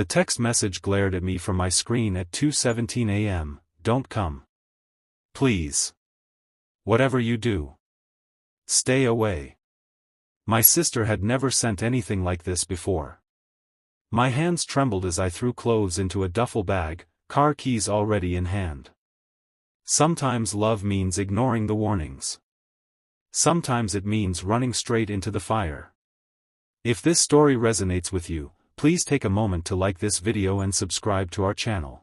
The text message glared at me from my screen at 2:17 a.m. Don't come. Please. Whatever you do. Stay away. My sister had never sent anything like this before. My hands trembled as I threw clothes into a duffel bag, car keys already in hand. Sometimes love means ignoring the warnings. Sometimes it means running straight into the fire. If this story resonates with you, please take a moment to like this video and subscribe to our channel.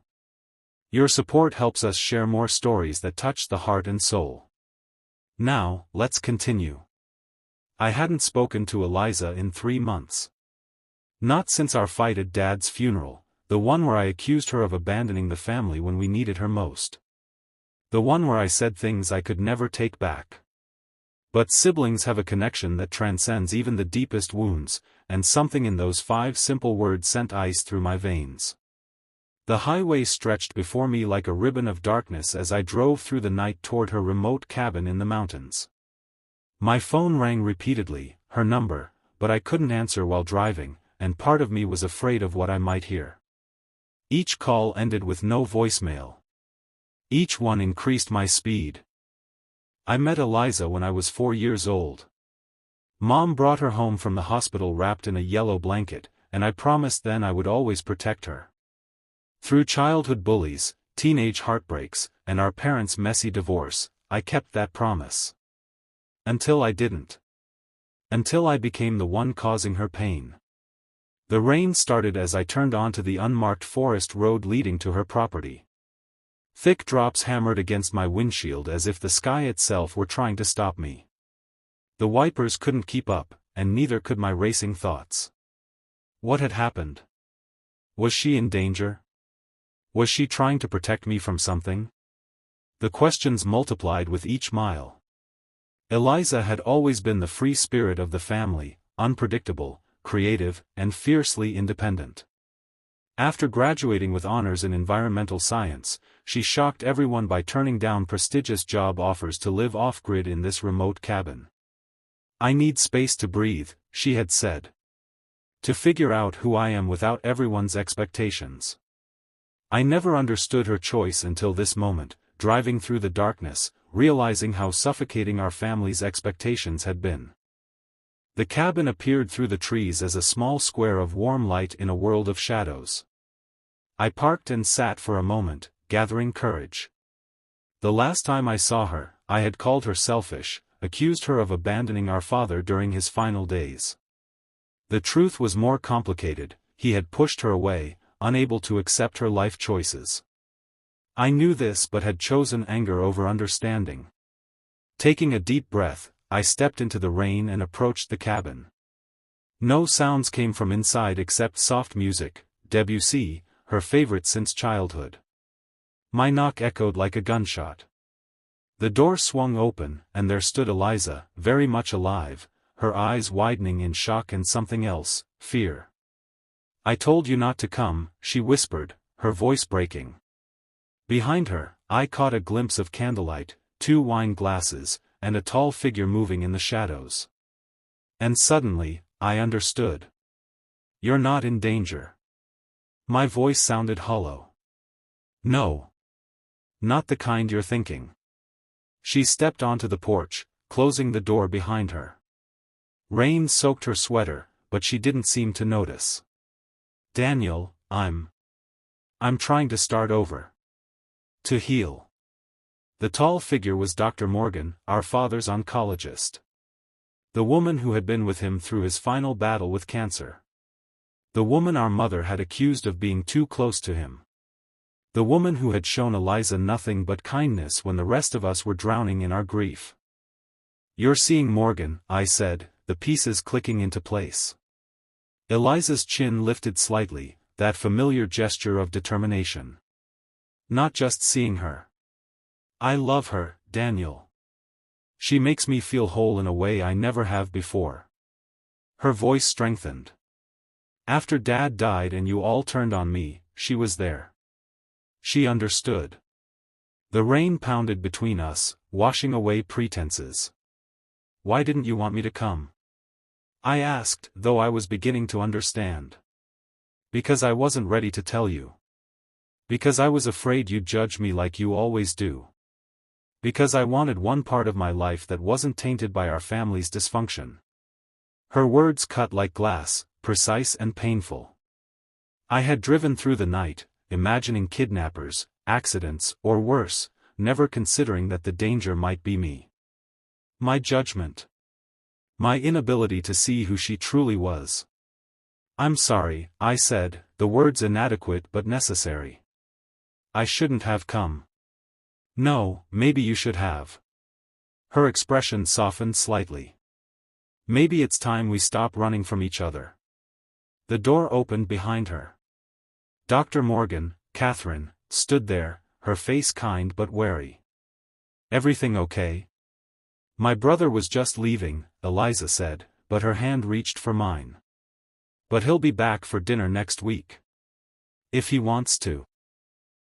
Your support helps us share more stories that touch the heart and soul. Now, let's continue. I hadn't spoken to Eliza in 3 months. Not since our fight at Dad's funeral, the one where I accused her of abandoning the family when we needed her most. The one where I said things I could never take back. But siblings have a connection that transcends even the deepest wounds, and something in those 5 simple words sent ice through my veins. The highway stretched before me like a ribbon of darkness as I drove through the night toward her remote cabin in the mountains. My phone rang repeatedly, her number, but I couldn't answer while driving, and part of me was afraid of what I might hear. Each call ended with no voicemail. Each one increased my speed. I met Eliza when I was 4 years old. Mom brought her home from the hospital wrapped in a yellow blanket, and I promised then I would always protect her. Through childhood bullies, teenage heartbreaks, and our parents' messy divorce, I kept that promise. Until I didn't. Until I became the one causing her pain. The rain started as I turned onto the unmarked forest road leading to her property. Thick drops hammered against my windshield as if the sky itself were trying to stop me. The wipers couldn't keep up, and neither could my racing thoughts. What had happened? Was she in danger? Was she trying to protect me from something? The questions multiplied with each mile. Eliza had always been the free spirit of the family, unpredictable, creative, and fiercely independent. After graduating with honors in environmental science, she shocked everyone by turning down prestigious job offers to live off-grid in this remote cabin. "I need space to breathe," she had said. "To figure out who I am without everyone's expectations." I never understood her choice until this moment, driving through the darkness, realizing how suffocating our family's expectations had been. The cabin appeared through the trees as a small square of warm light in a world of shadows. I parked and sat for a moment, gathering courage. The last time I saw her, I had called her selfish, accused her of abandoning our father during his final days. The truth was more complicated. He had pushed her away, unable to accept her life choices. I knew this but had chosen anger over understanding. Taking a deep breath, I stepped into the rain and approached the cabin. No sounds came from inside except soft music, Debussy, her favorite since childhood. My knock echoed like a gunshot. The door swung open, and there stood Eliza, very much alive, her eyes widening in shock and something else, fear. "I told you not to come," she whispered, her voice breaking. Behind her, I caught a glimpse of candlelight, 2 wine glasses, and a tall figure moving in the shadows. And suddenly, I understood. "You're not in danger." My voice sounded hollow. "No. Not the kind you're thinking." She stepped onto the porch, closing the door behind her. Rain soaked her sweater, but she didn't seem to notice. "Daniel, I'm trying to start over. To heal." The tall figure was Dr. Morgan, our father's oncologist. The woman who had been with him through his final battle with cancer. The woman our mother had accused of being too close to him. The woman who had shown Eliza nothing but kindness when the rest of us were drowning in our grief. "You're seeing Morgan," I said, the pieces clicking into place. Eliza's chin lifted slightly, that familiar gesture of determination. "Not just seeing her. I love her, Daniel. She makes me feel whole in a way I never have before." Her voice strengthened. "After Dad died and you all turned on me, she was there. She understood." The rain pounded between us, washing away pretenses. "Why didn't you want me to come?" I asked, though I was beginning to understand. Because I wasn't ready to tell you. Because I was afraid you'd judge me like you always do. Because I wanted one part of my life that wasn't tainted by our family's dysfunction. Her words cut like glass, precise and painful. I had driven through the night, imagining kidnappers, accidents, or worse, never considering that the danger might be me. My judgment. My inability to see who she truly was. "I'm sorry," I said, the words inadequate but necessary. "I shouldn't have come." "No, maybe you should have." Her expression softened slightly. "Maybe it's time we stop running from each other." The door opened behind her. Dr. Morgan, Catherine, stood there, her face kind but wary. "Everything okay?" "My brother was just leaving," Eliza said, but her hand reached for mine. "But he'll be back for dinner next week. If he wants to."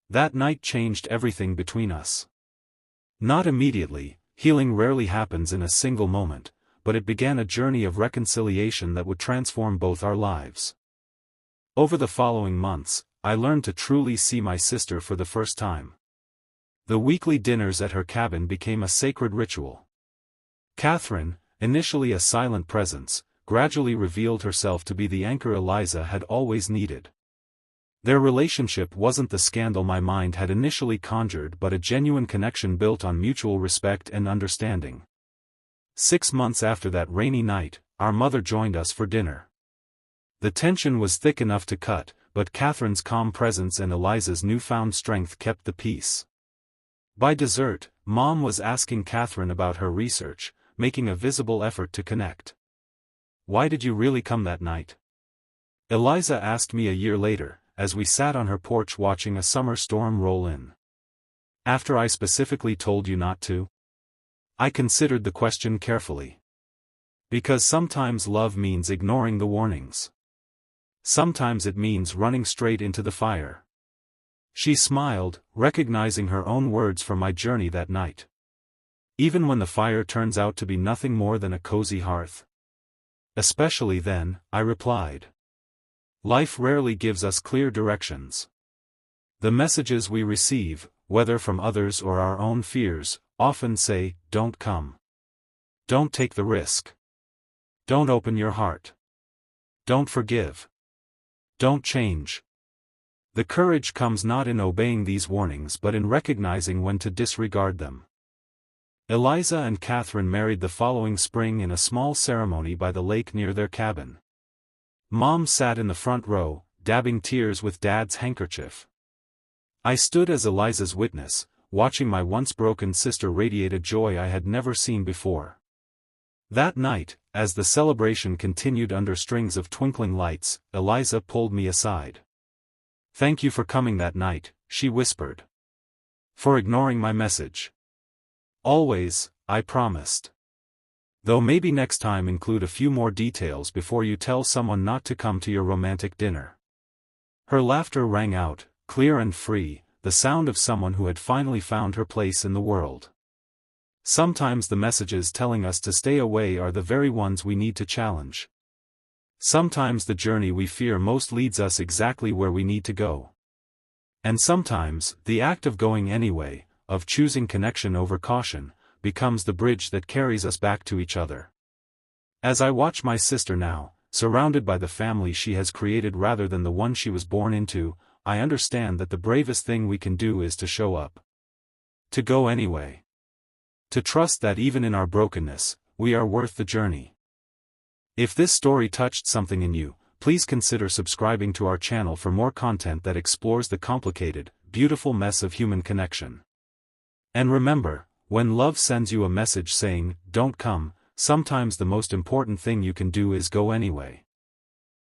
That night changed everything between us. Not immediately, healing rarely happens in a single moment, but it began a journey of reconciliation that would transform both our lives. Over the following months, I learned to truly see my sister for the first time. The weekly dinners at her cabin became a sacred ritual. Catherine, initially a silent presence, gradually revealed herself to be the anchor Eliza had always needed. Their relationship wasn't the scandal my mind had initially conjured but a genuine connection built on mutual respect and understanding. 6 months after that rainy night, our mother joined us for dinner. The tension was thick enough to cut, but Catherine's calm presence and Eliza's newfound strength kept the peace. By dessert, Mom was asking Catherine about her research, making a visible effort to connect. "Why did you really come that night?" Eliza asked me a year later, as we sat on her porch watching a summer storm roll in. "After I specifically told you not to?" I considered the question carefully. Because sometimes love means ignoring the warnings. Sometimes it means running straight into the fire. She smiled, recognizing her own words from my journey that night. "Even when the fire turns out to be nothing more than a cozy hearth?" "Especially then," I replied. Life rarely gives us clear directions. The messages we receive, whether from others or our own fears, often say, "Don't come. Don't take the risk. Don't open your heart. Don't forgive. Don't change." The courage comes not in obeying these warnings but in recognizing when to disregard them. Eliza and Catherine married the following spring in a small ceremony by the lake near their cabin. Mom sat in the front row, dabbing tears with Dad's handkerchief. I stood as Eliza's witness, watching my once broken sister radiate a joy I had never seen before. That night, as the celebration continued under strings of twinkling lights, Eliza pulled me aside. "Thank you for coming that night," she whispered. "For ignoring my message." "Always," I promised. "Though maybe next time include a few more details before you tell someone not to come to your romantic dinner." Her laughter rang out, clear and free, the sound of someone who had finally found her place in the world. Sometimes the messages telling us to stay away are the very ones we need to challenge. Sometimes the journey we fear most leads us exactly where we need to go. And sometimes, the act of going anyway, of choosing connection over caution, becomes the bridge that carries us back to each other. As I watch my sister now, surrounded by the family she has created rather than the one she was born into, I understand that the bravest thing we can do is to show up. To go anyway. To trust that even in our brokenness, we are worth the journey. If this story touched something in you, please consider subscribing to our channel for more content that explores the complicated, beautiful mess of human connection. And remember, when love sends you a message saying, "Don't come," sometimes the most important thing you can do is go anyway.